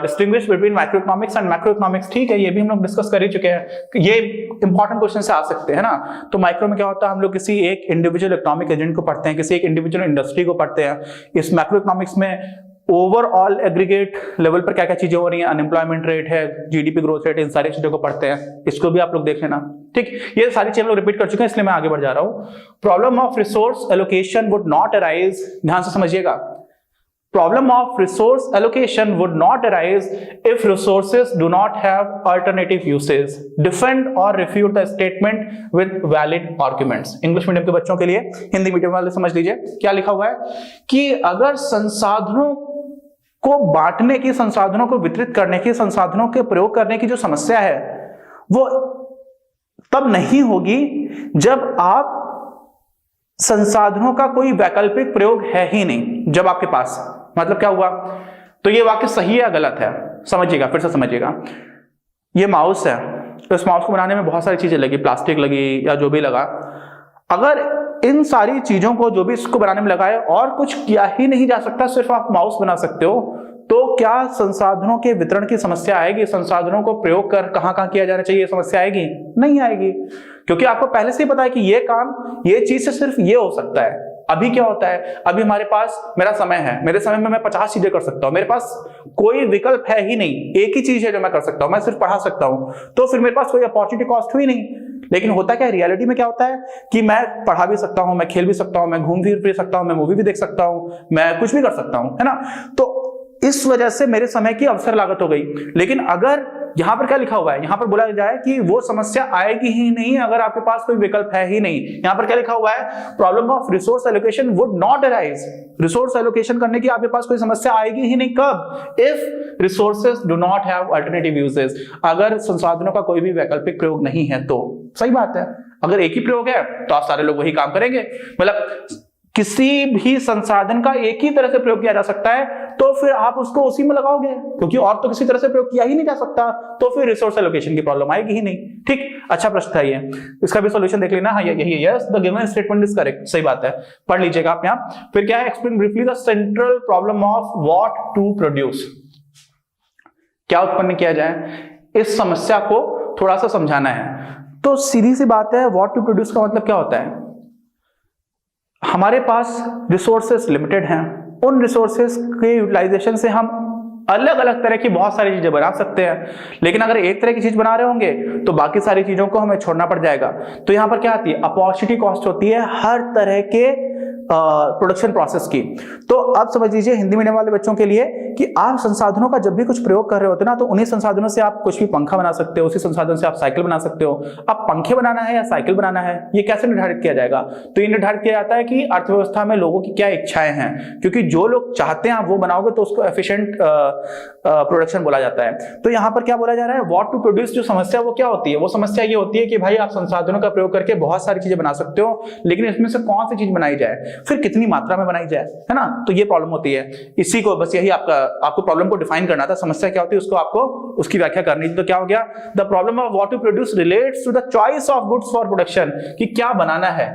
Distinguish between micro economics and macro economics, ठीक है, ये भी हम लोग डिस्कस कर ही चुके हैं। ये इंपॉर्टेंट क्वेश्चन से आ सकते हैं ना। तो माइक्रो में क्या होता है, हम लोग किसी एक इंडिविजुअल इकोनॉमिक एजेंट को पढ़ते हैं, किसी एक इंडिविजुअल इंडस्ट्री को पढ़ते हैं। इस मैक्रो इकोनॉमिक्स में ओवरऑल एग्रीगेट लेवल पर क्या क्या चीजें हो रही हैं, अनएम्प्लॉयमेंट रेट है, जीडीपी ग्रोथ रेट, इन सारी चीजों को पढ़ते हैं। इसको भी आप लोग देख लेना, ठीक। ये सारी चीजें लोग रिपीट कर चुके हैं, इसलिए मैं आगे बढ़ जा रहा हूं। Problem of resource allocation would not arise, ध्यान से समझिएगा। Problem of resource allocation would not arise if resources do not have alternative uses. Defend or refute the statement with valid arguments. English medium के बच्चों के लिए, Hindi medium वाले समझ लीजिए क्या लिखा हुआ है कि अगर संसाधनों को बांटने की, संसाधनों को वितरित करने की, संसाधनों के प्रयोग करने की जो समस्या है वो तब नहीं होगी जब आप संसाधनों का कोई वैकल्पिक प्रयोग है ही नहीं, जब आपके पास, मतलब क्या हुआ, तो ये वाक्य सही है या गलत है, समझिएगा, फिर से समझिएगा। ये माउस है, तो इस माउस को बनाने में बहुत सारी चीजें लगी, प्लास्टिक लगी या जो भी लगा। अगर इन सारी चीजों को, जो भी इसको बनाने में लगा है, और कुछ किया ही नहीं जा सकता, सिर्फ आप माउस बना सकते हो, तो क्या संसाधनों के वितरण की समस्या आएगी? संसाधनों को प्रयोग कर कहां कहां किया जाना चाहिए, समस्या आएगी? नहीं आएगी, क्योंकि आपको पहले से ही पता है कि ये काम, ये चीज से सिर्फ ये हो सकता है। अभी क्या होता है, अभी हमारे पास मेरा समय है, मेरे समय में मैं 50 चीजें कर सकता हूं, मेरे पास कोई विकल्प है ही नहीं, एक ही चीज है जो मैं कर सकता हूं, मैं सिर्फ पढ़ा सकता हूं, तो फिर मेरे पास कोई अपॉर्चुनिटी कॉस्ट हुई नहीं। लेकिन होता क्या है, रियलिटी में क्या होता है कि मैं पढ़ा भी सकता हूं, मैं खेल भी सकता हूं, मैं घूम फिर सकता हूं, मैं मूवी भी देख सकता हूं, मैं कुछ भी कर सकता हूं, है ना। तो इस वजह से मेरे समय की अवसर लागत हो गई। लेकिन अगर यहां पर क्या लिखा हुआ है, यहां पर बोला जाए कि वो समस्या आएगी ही नहीं अगर आपके पास कोई विकल्प है ही नहीं। यहां पर क्या लिखा हुआ है, problem of resource allocation would not arise. Resource allocation करने की आपके पास कोई समस्या आएगी ही नहीं, कब? If resources do not have alternative uses, अगर संसाधनों का कोई भी वैकल्पिक प्रयोग नहीं है तो। सही बात है, अगर एक ही प्रयोग है तो आप सारे लोग वही काम करेंगे, मतलब किसी भी संसाधन का एक ही तरह से प्रयोग किया जा सकता है तो फिर आप उसको उसी में लगाओगे, क्योंकि और तो किसी तरह से प्रयोग किया ही नहीं जा सकता, तो फिर रिसोर्स एलोकेशन की प्रॉब्लम आएगी ही नहीं, ठीक। अच्छा प्रश्न था ये, इसका भी सॉल्यूशन देख लेना। हाँ, यही है, yes the given statement is correct, सही बात है, पढ़ लीजिएगा आप यहाँ। फिर क्या है, explain briefly the central problem of what to produce, क्या उत्पन्न किया जाए, इस समस्या को थोड़ा सा समझाना है। तो सीधी सी बात है, व्हाट टू प्रोड्यूस का मतलब क्या होता है, हमारे पास रिसोर्सेस लिमिटेड हैं, उन रिसोर्सेस के यूटिलाइजेशन से हम अलग अलग तरह की बहुत सारी चीजें बना सकते हैं, लेकिन अगर एक तरह की चीज बना रहे होंगे तो बाकी सारी चीजों को हमें छोड़ना पड़ जाएगा। तो यहां पर क्या आती है, अपॉर्चुनिटी कॉस्ट होती है हर तरह के प्रोडक्शन प्रोसेस की। तो अब समझ लीजिए हिंदी मीडियम वाले बच्चों के लिए कि आप संसाधनों का जब भी कुछ प्रयोग कर रहे होते ना, तो उन्हीं संसाधनों से आप कुछ भी पंखा बना सकते हो, उसी संसाधन से आप साइकिल बना सकते हो। अब पंखे बनाना है या साइकिल बनाना है, ये कैसे निर्धारित किया जाएगा? तो ये निर्धारित किया जाता है कि अर्थव्यवस्था में लोगों की क्या इच्छाएं हैं, क्योंकि जो लोग चाहते हैं आप वो बनाओगे तो उसको एफिशिएंट प्रोडक्शन बोला जाता है। तो यहाँ पर क्या बोला जा रहा है, व्हाट टू प्रोड्यूस, जो समस्या वो क्या होती है? वो समस्या ये होती है कि भाई आप संसाधनों का प्रयोग करके बहुत सारी चीजें बना सकते हो, लेकिन इसमें से कौन सी चीज बनाई जाए, फिर कितनी मात्रा में बनाई जाए, है ना? तो ये प्रॉब्लम होती है। इसी को बस यही आपको प्रॉब्लम को डिफाइन करना था, समस्या क्या होती है उसको आपको उसकी व्याख्या करनी थी। तो क्या हो गया, the problem of what to produce relates to the choice of goods for production, कि क्या बनाना है,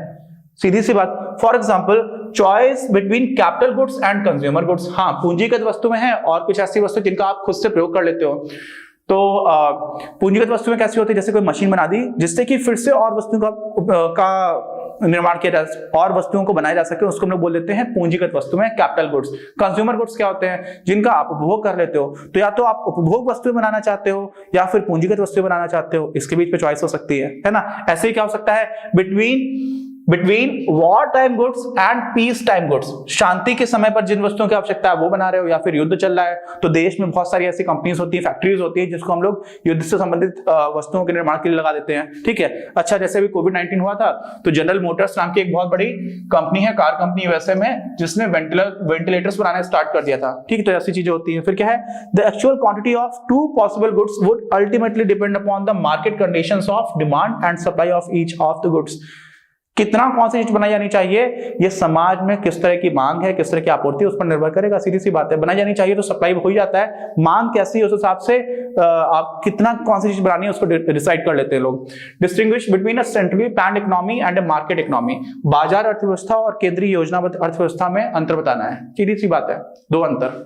सीधी सी बात। For example choice between capital goods and consumer goods. हाँ, पूंजीगत वस्तुएं हैं और कुछ ऐसी वस्तु जिनका आप खुद से प्रयोग कर लेते हो। तो पूंजीगत वस्तुएं कैसी होती है, जैसे कोई मशीन बना दी जिससे कि फिर से और वस्तुओं का निर्माण किया जा और वस्तुओं को बनाया जा सके, उसको हम लोग बोल देते हैं पूंजीगत वस्तुएं, कैपिटल गुड्स। कंज्यूमर गुड्स क्या होते हैं, जिनका आप उपभोग कर लेते हो। तो या तो आप उपभोग वस्तुएं बनाना चाहते हो या फिर पूंजीगत वस्तुएं बनाना चाहते हो, इसके बीच में चॉइस हो सकती है ना? ऐसे ही क्या हो सकता है, between war time goods and peace time goods, शांति के समय पर जिन वस्तुओं की आवश्यकता है वो बना रहे हो, या फिर युद्ध चल रहा है तो देश में बहुत सारी ऐसी कंपनीज होती है, फैक्ट्रीज होती है, जिसको हम लोग युद्ध से संबंधित वस्तुओं के निर्माण के लिए लगा देते हैं। ठीक है, अच्छा, जैसे भी कोविड-19 हुआ था तो जनरल मोटर्स नाम की एक बहुत बड़ी कंपनी है, कार कंपनी यूएसए में, जिसने वेंटिलेटर्स बनाना स्टार्ट कर दिया था। ठीक, तो ऐसी चीजें होती है। फिर क्या है, the actual quantity of two possible goods would ultimately depend upon the market conditions of demand and supply of each of the goods. कितना कौन सी चीज बनाई जानी चाहिए, ये समाज में किस तरह की मांग है, किस तरह की आपूर्ति है, उस पर निर्भर करेगा। सीधी सी बात है, बनाई जानी चाहिए तो सप्लाई हो ही जाता है, मांग कैसी है उस हिसाब से आप कितना कौन सी चीज बनानी है उसको डिसाइड कर लेते हैं लोग। Distinguish between a centrally planned economy and a market economy, बाजार अर्थव्यवस्था और केंद्रीय योजनाबद्ध अर्थव्यवस्था में अंतर बताना है। सीधी सी बात है, दो अंतर।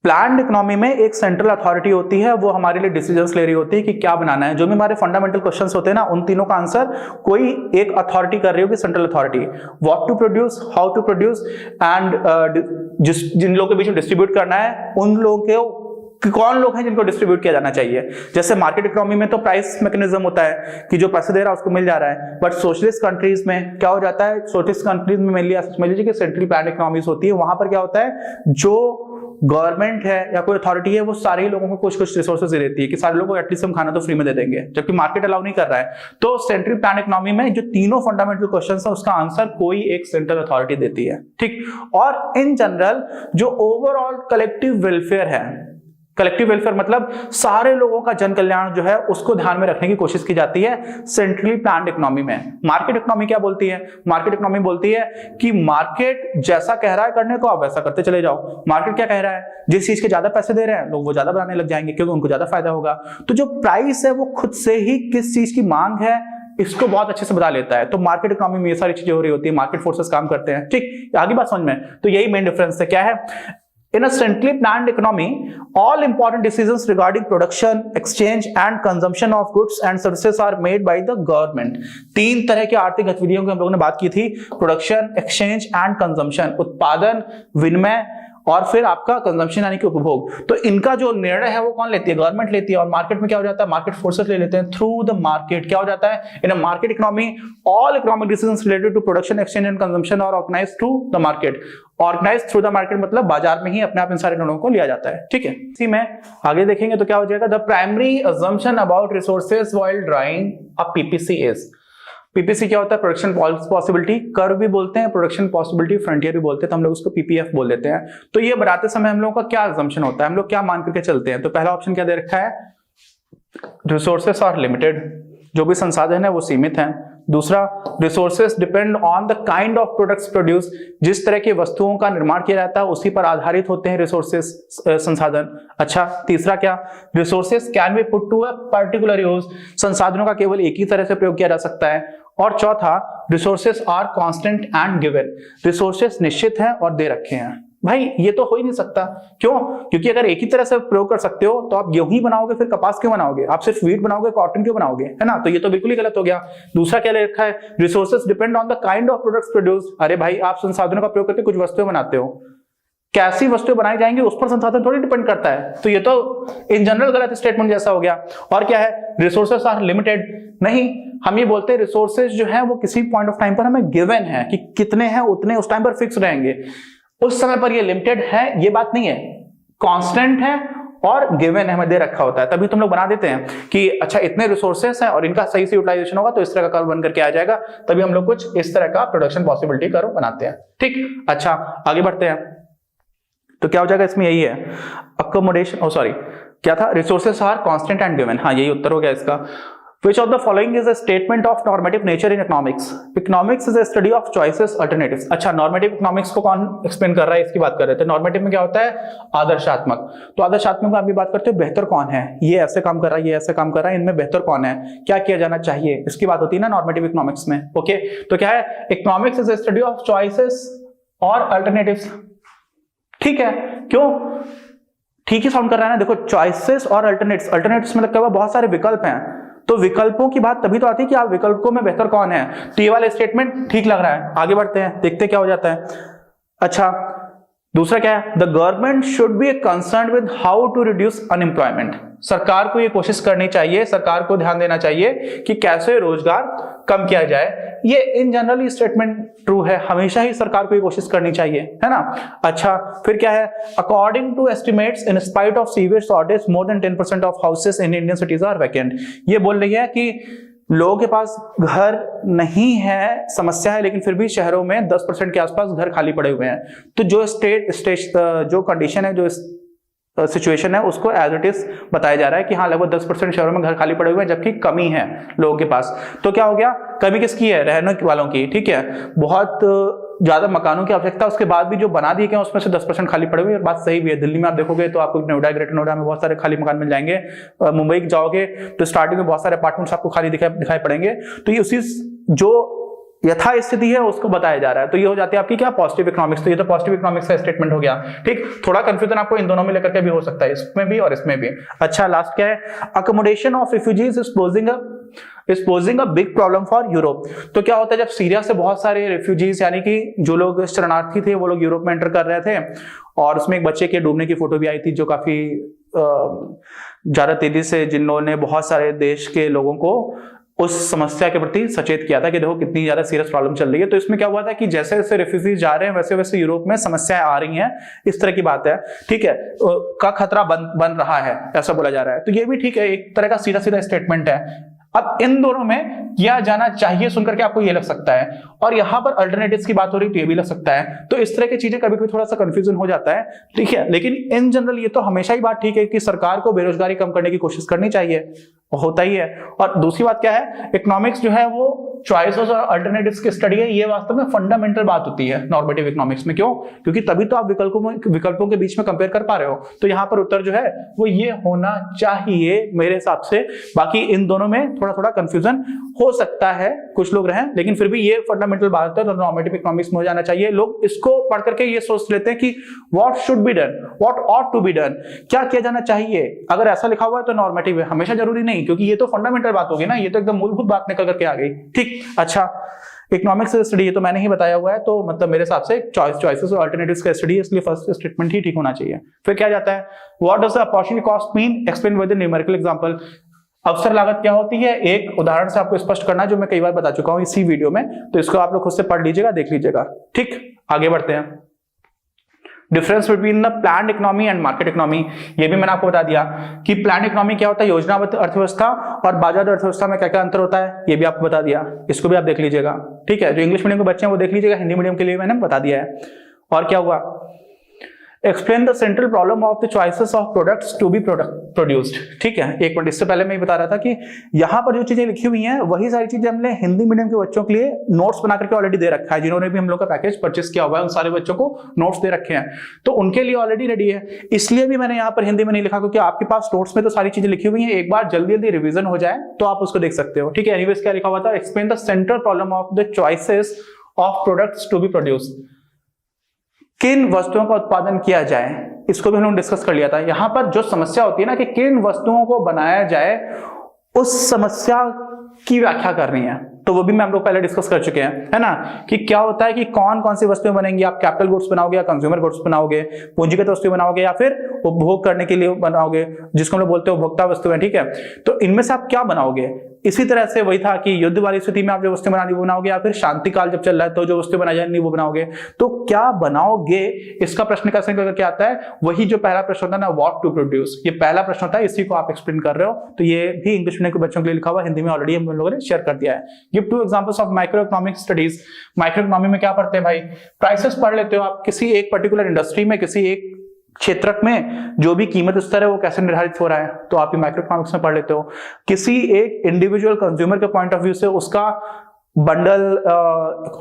प्लान्ड इकोनॉमी में एक सेंट्रल अथॉरिटी होती है, वो हमारे लिए डिसीजंस ले रही होती है कि क्या बनाना है। जो भी हमारे फंडामेंटल क्वेश्चंस होते हैं ना, उन तीनों का आंसर कोई एक अथॉरिटी कर रही होगी, central authority. What to produce, how to produce and जिन लोगों के बीच में डिस्ट्रीब्यूट करना है, उन लोगों के कौन लोग हैं जिनको डिस्ट्रीब्यूट किया जाना चाहिए। जैसे मार्केट इकोनॉमी में तो प्राइस मैकेनिज्म होता है कि जो पैसे दे रहा है उसको मिल जा रहा है, बट सोशलिस्ट कंट्रीज में क्या हो जाता है, सोशलिस्ट कंट्रीज में मेनली समझ लीजिए कि सेंट्रली प्लान्ड इकोनॉमीज होती है, वहां पर क्या होता है, जो गवर्नमेंट है या कोई अथॉरिटी है वो सारे ही लोगों को कुछ कुछ रिसोर्सेज दे देती है कि सारे लोगों को एटलीस्ट हम खाना तो फ्री में दे देंगे, जबकि मार्केट अलाउ नहीं कर रहा है। तो सेंट्रल प्लान इकोनॉमी में जो तीनों फंडामेंटल क्वेश्चंस है उसका आंसर कोई एक सेंट्रल अथॉरिटी देती है। ठीक, और इन जनरल जो ओवरऑल कलेक्टिव वेलफेयर है, कलेक्टिव वेलफेयर मतलब सारे लोगों का जन कल्याण जो है उसको ध्यान में रखने की कोशिश की जाती है सेंट्रली प्लान्ड इकोनॉमी में। मार्केट इकोनॉमी क्या बोलती है, मार्केट इकोनॉमी बोलती है कि मार्केट जैसा कह रहा है करने को आप वैसा करते चले जाओ। मार्केट क्या कह रहा है, जिस चीज के ज्यादा पैसे दे रहे हैं लोग वो ज्यादा बनाने लग जाएंगे क्योंकि उनको ज्यादा फायदा होगा। तो जो प्राइस है वो खुद से ही किस चीज की मांग है इसको बहुत अच्छे से बता लेता है। तो मार्केट इकोनॉमी में ये सारी चीजें हो रही होती है, मार्केट फोर्सेस काम करते हैं। ठीक, आगे बात समझ में, तो यही मेन डिफरेंस है। क्या है, in a centrally planned economy, all important decisions regarding production, exchange and consumption of goods and services are made by the government। तीन तरह की आर्थिक गतिविधियों की हम लोगों ने बात की थी, प्रोडक्शन, एक्सचेंज एंड कंजम्पशन, उत्पादन, विनिमय और फिर आपका कंजम्पशन यानी कि उपभोग। तो इनका जो निर्णय है वो कौन लेती है, गवर्नमेंट लेती है। और मार्केट में क्या हो जाता है, मार्केट फोर्सेस ले लेते हैं थ्रू द मार्केट। क्या हो जाता है, in a market economy all economic decisions related to production, exchange and consumption are organised through the market. Organise through the market मतलब बाजार में ही अपने आप इन सारे निर्णयों को लिया जाता है। ठीक है, इसी में आगे देखेंगे तो क्या हो जाएगा, the primary assumption about resources while drawing a PPC is. PPC क्या होता है, प्रोडक्शन पॉसिबिलिटी कर्व भी बोलते हैं, प्रोडक्शन पॉसिबिलिटी फ्रंटियर भी बोलते हैं, तो हम लोग उसको पीपीएफ बोल देते हैं। तो ये बनाते समय हम लोगों का क्या अजम्पशन होता है, हम लोग क्या मान करके चलते हैं। तो पहला ऑप्शन क्या दे रखा है, रिसोर्सेस आर लिमिटेड, जो भी संसाधन है वो सीमित हैं। दूसरा, resources depend on the kind of products produce, जिस तरह की वस्तुओं का निर्माण किया जाता है उसी पर आधारित होते हैं रिसोर्सेस, संसाधन। अच्छा, तीसरा क्या, resources can be put to a particular use, संसाधनों का केवल एक ही तरह से प्रयोग किया जा सकता है। और चौथा, resources are constant and given, resources निश्चित हैं और दे रखे हैं। भाई ये तो हो ही नहीं सकता, क्यों, क्योंकि अगर एक ही तरह से प्रयोग कर सकते हो तो आप गेहूं ही बनाओगे, फिर कपास क्यों बनाओगे, आप सिर्फ व्हीट बनाओगे, कॉटन क्यों बनाओगे, है ना। तो ये तो बिल्कुल ही गलत हो गया। दूसरा क्या ले रखा है, resources depend on the kind of products produce. अरे भाई, आप संसाधनों का प्रयोग करके कुछ वस्तुएं बनाते हो, कैसी वस्तुएं बनाई जाएंगी उस पर संसाधन थोड़ी डिपेंड करता है। तो ये तो इन जनरल गलत स्टेटमेंट जैसा हो गया। और क्या है, रिसोर्सेस आर लिमिटेड, नहीं, हम ये बोलते हैं रिसोर्सेज जो है वो किसी पॉइंट ऑफ टाइम पर हमें गिवन है कि कितने हैं, उतने उस टाइम पर फिक्स रहेंगे। उस समय पर ये लिमिटेड है ये बात नहीं है, कांस्टेंट है और गिवन हमें दे रखा होता है, तभी तुम लोग बना देते हैं कि अच्छा इतने रिसोर्सेस हैं और इनका सही से यूटिलाइजेशन होगा तो इस तरह का कर्व बन करके आ जाएगा, तभी हम लोग कुछ इस तरह का प्रोडक्शन पॉसिबिलिटी कर्व बनाते हैं। ठीक, अच्छा आगे बढ़ते हैं। तो क्या हो जाएगा इसमें, यही है अकोमोडेशन, सॉरी क्या था, resources are constant and given, हाँ यही उत्तर हो गया इसका। Which of the following is a statement of normative nature in economics? Economics is a study of choices, alternatives. अच्छा, normative economics को कौन एक्सप्लेन कर रहा है इसकी बात कर रहे थे। नॉर्मेटिव में क्या होता है, आदर्शात्मक। तो आदर्शात्मक में आप भी बात करते हो बेहतर कौन है, ये ऐसे काम कर रहा है, ये ऐसे काम कर रहा है, इनमें बेहतर कौन है, क्या किया जाना चाहिए, इसकी बात होती है ना नॉर्मेटिव इकोनॉमिक्स में। ओके, तो क्या है, economics is a study of choices और अल्टरनेटिव्स। ठीक है, क्यों ठीक ही साउंड कर रहा है ना, देखो चॉइसेस और अल्टरनेटिव्स, अल्टरनेटिव्स मतलब क्या हुआ, बहुत सारे विकल्प हैं, तो विकल्पों की बात तभी तो आती है कि आप विकल्पों में बेहतर कौन है। तो ये वाला स्टेटमेंट ठीक लग रहा है, आगे बढ़ते हैं देखते क्या हो जाता है। अच्छा दूसरा क्या है, the government should be concerned with how to reduce unemployment. सरकार को ये कोशिश करनी चाहिए, सरकार को ध्यान देना चाहिए कि कैसे रोजगार कम किया जाए। ये इन जनरल ये स्टेटमेंट ट्रू है, हमेशा ही सरकार को ये कोशिश करनी चाहिए, है ना। अच्छा फिर क्या है, according to estimates in spite of severe shortage more than 10% of houses in Indian cities are vacant. ये बोल रही है कि लोगों के पास घर नहीं है, समस्या है, लेकिन फिर भी शहरों में 10% के आसपास घर खाली पड़े हुए हैं। तो जो जो कंडीशन है, जो सिचुएशन है, उसको एज इट इज बताया जा रहा है कि हाँ लगभग 10% शहरों में घर खाली पड़े हुए हैं, जबकि कमी है लोगों के पास। तो क्या हो गया, कमी किसकी है, रहने वालों की। ठीक है, बहुत ज्यादा मकानों की आवश्यकता, उसके बाद भी जो बना दिए गए उसमें से 10% खाली पड़े हुए हैं। बात सही भी है, दिल्ली में आप देखोगे तो आपको नोएडा, ग्रेटर नोएडा में बहुत सारे खाली मकान मिल जाएंगे। मुंबई जाओगे तो स्टार्टिंग में बहुत सारे अपार्टमेंट्स आपको खाली दिखाई पड़ेंगे। तो ये उसी जो यथा स्थिति है उसको बताया जा रहा है। तो ये हो जाती है आपकी क्या, पॉजिटिव इकोनॉमिक्स। तो ये तो पॉजिटिव इकोनॉमिक्स का स्टेटमेंट हो गया। ठीक, थोड़ा कंफ्यूजन आपको इन दोनों में लेकर के भी हो सकता है, इसमें भी और इसमें भी। अच्छा लास्ट क्या है, accommodation of refugees is posing a big problem for Europe. तो क्या होता है, जब सीरिया से बहुत सारे रिफ्यूजीज यानी कि जो लोग शरणार्थी थे वो लोग यूरोप में एंटर कर रहे थे, और उसमें एक बच्चे के डूबने की फोटो भी आई थी जो काफी ज्यादा तेजी से, जिन्होंने बहुत सारे देश के लोगों को उस समस्या के प्रति सचेत किया था कि देखो कितनी ज्यादा सीरियस प्रॉब्लम चल रही है। तो इसमें क्या हुआ था कि जैसे जैसे रिफ्यूजीज जा रहे हैं वैसे वैसे यूरोप में समस्याएं आ रही हैं, इस तरह की बात है। ठीक है, का खतरा बन रहा है, ऐसा बोला जा रहा है। तो ये भी ठीक है, एक तरह का सीधा सीधा स्टेटमेंट है। अब इन दोनों में किया जाना चाहिए सुनकर के आपको ये लग सकता है, और यहां पर अल्टरनेटिव्स की बात हो रही तो ये भी लग सकता है। तो इस तरह की चीजें कभी कभी थोड़ा सा कंफ्यूजन हो जाता है। ठीक है, लेकिन इन जनरल ये तो हमेशा ही बात ठीक है कि सरकार को बेरोजगारी कम करने की कोशिश करनी चाहिए, होता ही है। और दूसरी बात क्या है, इकोनॉमिक्स जो है वो चॉइसेस और अल्टरनेटिव्स की स्टडी है। ये वास्तव में फंडामेंटल बात होती है नॉर्मेटिव इकोनॉमिक्स में। क्यों? क्योंकि तभी तो आप विकल्पों के बीच में कंपेयर कर पा रहे हो। तो यहाँ पर उत्तर जो है वो ये होना चाहिए मेरे हिसाब से। बाकी इन दोनों में थोड़ा थोड़ा कंफ्यूजन हो सकता है, कुछ लोग रहें, लेकिन फिर भी ये फंडामेंटल बात है तो नॉर्मेटिव इकोनॉमिक्स में हो जाना चाहिए। लोग इसको पढ़ करके ये सोच लेते हैं कि what should be done, what ought to be done, क्या किया जाना चाहिए। अगर ऐसा लिखा हुआ है तो नॉर्मेटिव है, हमेशा जरूरी नहीं, क्योंकि ये तो फंडामेंटल बात होगी ना, ये तो एकदम मूलभूत बात निकल करके आ गई। ठीक, अच्छा इकोनॉमिक्स स्टडी ये तो मैंने ही बताया हुआ है, तो मतलब मेरे हिसाब से चॉइसेस और अल्टरनेटिव्स का स्टडी है, इसलिए फर्स्ट स्टेटमेंट ही ठीक होना चाहिए। फिर क्या जाता है, what does the opportunity cost mean, explain with the numerical example. अवसर लागत क्या होती है, एक उदाहरण से आपको स्पष्ट करना, जो मैं कई बार बता चुका हूं इसी वीडियो में, तो इसको आप लोग खुद से पढ़ लीजिएगा, देख लीजिएगा। ठीक, आगे बढ़ते हैं। Difference between the planned economy and market economy, ये भी मैंने आपको बता दिया कि प्लान्ड इकोनॉमी क्या होता है, योजनाबद्ध अर्थव्यवस्था, और बाजार अर्थव्यवस्था में क्या क्या अंतर होता है, ये भी आपको बता दिया। इसको भी आप देख लीजिएगा। ठीक है, जो इंग्लिश मीडियम के बच्चे हैं वो देख लीजिएगा, हिंदी मीडियम के लिए मैंने बता दिया है। और क्या हुआ, explain the central problem of the choices of products to be produced. ठीक है, एक मिनट, इससे पहले मैं बता रहा था कि यहाँ पर जो चीजें लिखी हुई हैं वही सारी चीजें हमने हिंदी मीडियम के बच्चों के लिए नोट्स बना करके ऑलरेडी दे रखा है। जिन्होंने भी हम लोग का पैकेज परचेस किया हुआ है उन सारे बच्चों को नोट्स दे रखे हैं, तो उनके लिए ऑलरेडी रेडी है। इसलिए भी मैंने यहाँ पर हिंदी में नहीं लिखा, क्योंकि आपके पास नोट्स में तो सारी चीजें लिखी हुई है, एक बार जल्दी जल्दी रिविजन हो जाए तो आप उसको देख सकते हो। ठीक है, एनीवेज क्या लिखा हुआ था, explain the central problem of the choices of products to be produced. किन वस्तुओं का उत्पादन किया जाए, इसको भी हमने डिस्कस कर लिया था। यहां पर जो समस्या होती है ना कि किन वस्तुओं को बनाया जाए, उस समस्या की व्याख्या करनी है, तो वो भी मैं हम लोग पहले डिस्कस कर चुके हैं, है ना, कि क्या होता है कि कौन कौन सी वस्तुएं बनेंगी। आप कैपिटल गुड्स बनाओगे या कंज्यूमर गुड्स बनाओगे, पूंजीगत वस्तुएं बनाओगे या फिर उपभोग करने के लिए बनाओगे, जिसको हम लोग बोलते हैं उपभोक्ता वस्तुएं। ठीक है, तो इनमें से आप क्या बनाओगे, इसी तरह से वही था कि युद्ध वाली स्थिति में आप जो वस्तु बनानी वो बनाओगे, या फिर शांति काल जब चल रहा है तो जो वस्तु बनाई जानी वो बनाओगे। तो क्या बनाओगे, इसका प्रश्न का संख्या क्या आता है, वही जो पहला प्रश्न होता है ना, व्हाट टू प्रोड्यूस, ये पहला प्रश्न होता है, इसी को आप एक्सप्लेन कर रहे हो। तो ये भी इंग्लिश में बच्चों के लिए लिखा हुआ, हिंदी में ऑलरेडी हम लोगों ने शेयर कर दिया है। Give 2 examples of micro economic studies. Micro economy में क्या पढ़ते हैं भाई, प्राइसेस पढ़ लेते हो आप, किसी एक पर्टिकुलर इंडस्ट्री में, किसी एक क्षेत्र में जो भी कीमत स्तर है वो कैसे निर्धारित हो रहा है, तो आप ये माइक्रो इकोनॉमिक्स में पढ़ लेते हो। किसी एक इंडिविजुअल कंज्यूमर के पॉइंट ऑफ व्यू से उसका बंडल,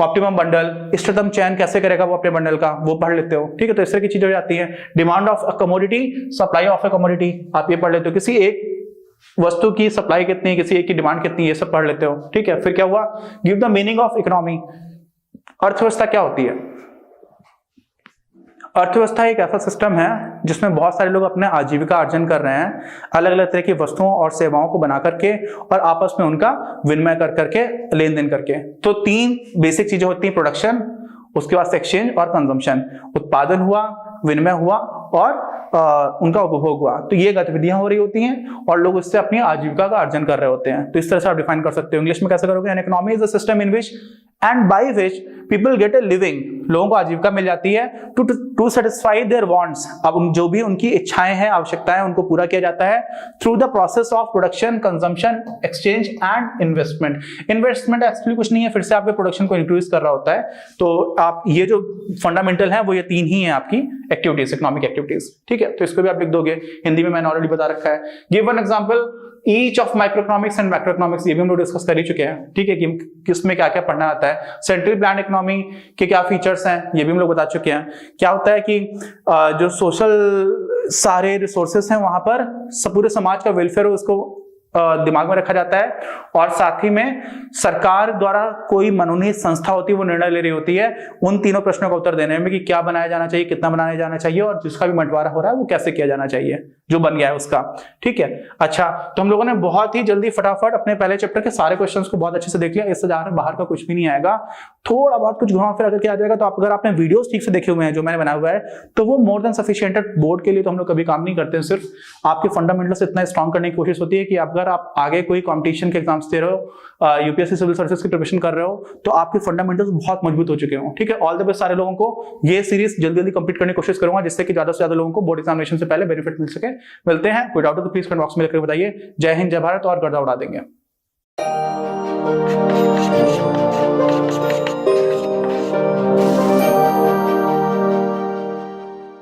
ऑप्टिमम बंडल, इष्टतम चयन कैसे करेगा वो अपने बंडल का, वो पढ़ लेते हो, ठीक है। तो इस तरह की चीजें हो जाती है। Demand of a commodity, supply of a commodity, आप ये पढ़ लेते हो। किसी एक वस्तु की सप्लाई कितनी है, किसी एक की डिमांड कितनी है, ये सब पढ़ लेते हो, ठीक है। फिर क्या हुआ, give the meaning of economy. अर्थव्यवस्था क्या होती है? अर्थव्यवस्था एक ऐसा सिस्टम है जिसमें बहुत सारे लोग अपने आजीविका अर्जन कर रहे हैं, अलग अलग तरह की वस्तुओं और सेवाओं को बना करके और आपस में उनका विनिमय कर करके, लेन देन करके। तो 3 बेसिक चीजें होती हैं, प्रोडक्शन, उसके बाद एक्सचेंज और कंजम्पशन। उत्पादन हुआ, विनिमय हुआ और उनका उपभोग हुआ। तो ये गतिविधियां हो रही होती हैं और लोग उससे अपनी आजीविका का अर्जन कर रहे होते हैं। तो इस तरह से आप डिफाइन कर सकते हो। इंग्लिश में कैसे करोगे, an economy is a system in which and by which people get a living, लोगों को आजीविका मिल जाती है टू सेटिस्फाई देयर वांट्स। अब जो भी उनकी इच्छाएं हैं, आवश्यकताएं, उनको पूरा किया जाता है through the process of production, consumption, exchange and investment. Investment actually कुछ नहीं है, फिर से आपके प्रोडक्शन को इंक्रीज कर रहा होता है। तो आप ये जो फंडामेंटल है वो ये 3 ही है आपकी एक्टिविटीज, इकोनॉमिक एक्टिविटीज, ठीक है। तो इसको भी आप लिख दोगे, हिंदी में मैंने ऑलरेडी बता रखा है। Give one example each of microeconomics and macroeconomics, ये भी हम लोग डिस्कस कर ही चुके हैं, ठीक है, कि किसमें क्या क्या पढ़ना आता है। सेंट्रल प्लान इकोनॉमी के क्या फीचर्स हैं ये भी हम लोग बता चुके हैं। क्या होता है कि जो सोशल सारे रिसोर्सेस हैं वहां पर पूरे समाज का वेलफेयर उसको दिमाग में रखा जाता है, और साथ ही में सरकार द्वारा कोई मनोनीत संस्था होती है वो निर्णय ले रही होती है उन तीनों प्रश्नों का उत्तर देने में कि क्या बनाया जाना चाहिए, कितना बनाया जाना चाहिए, और जिसका भी बंटवारा हो रहा है वो कैसे किया जाना चाहिए, जो बन गया है उसका, ठीक है। अच्छा, तो हम लोगों ने बहुत ही जल्दी फटाफट अपने पहले चैप्टर के सारे क्वेश्चंस को बहुत अच्छे से देख लिया। इससे ज्यादा बाहर का कुछ भी नहीं आएगा, थोड़ा बहुत कुछ घुमा फिरा करके आ जाएगा। तो आप अगर आपने वीडियोस ठीक से देखे हुए हैं जो मैंने बनाया हुआ है तो वो मोर देन सफिशिएंट है। बोर्ड के लिए तो हम लोग कभी काम नहीं करते हैं, सिर्फ आपके फंडामेंटल्स इतना स्ट्रॉन्ग करने की कोशिश होती है कि अगर आप आगे कोई कॉम्पिटिशन के एग्जाम्स दे रहे हो, यूपीएससी सिविल सर्विसेज की प्रिपरेशन कर रहे हो, तो आपके फंडामेंटल्स बहुत मजबूत हो चुके हो, ठीक है। ऑल द बेस्ट सारे लोगों को। ये सीरीज जल्दी जल्दी कंप्लीट करने की कोशिश करूंगा जिससे कि ज्यादा से ज्यादा लोगों को बोर्ड एग्जामिनेशन से पहले बेनिफिट मिल सके। मिलते हैं, कोई डाउट हो तो प्लीज कमेंट बॉक्स में लिखकर बताइए। जय हिंद, जय भारत, और गर्दा उड़ा देंगे।